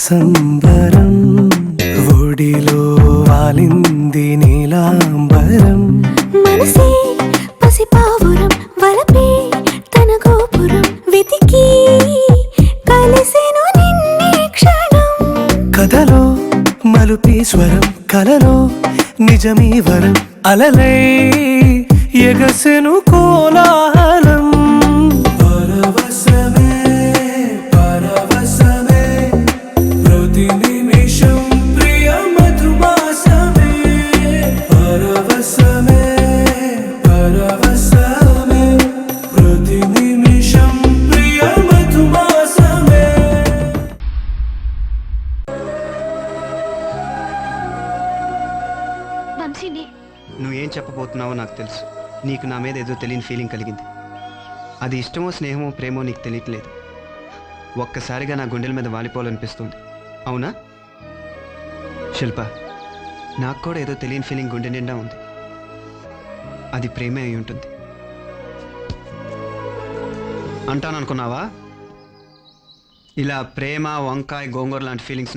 సంబరం ఒడిలో వాలింది నీలాంబరం మనసే పసిపావురం వలపే తన గోపురం వెతికి కలిసెను నిన్నే క్షణం కథలో మలుపీశ్వరం కలలో నిజమీ వరం అలలై ఎగసెను కోలాహలం పరవశమే పరవశమే ప్రతి నిమిషం ప్రియ మధుమాసమే పరవశమే పరవశమే ప్రతి నిమిషం ప్రియ మధుమాసమే. వంశీని నువ్వేం చెప్పబోతున్నావో నాకు తెలుసు. నీకు నా మీద ఏదో తెలియని ఫీలింగ్ కలిగింది. అది ఇష్టమో స్నేహమో ప్రేమో నీకు తెలియట్లేదు. ఒక్కసారిగా నా గుండెల మీద వాలిపోవాలనిపిస్తుంది. అవునా శిల్ప? నాకు కూడా ఏదో తెలియని ఫీలింగ్ గుండె నిండా ఉంది. అది ప్రేమే అయి ఉంటుంది అంటాను అనుకున్నావా? ఇలా ప్రేమ వంకాయ గోంగూర లాంటి ఫీలింగ్స్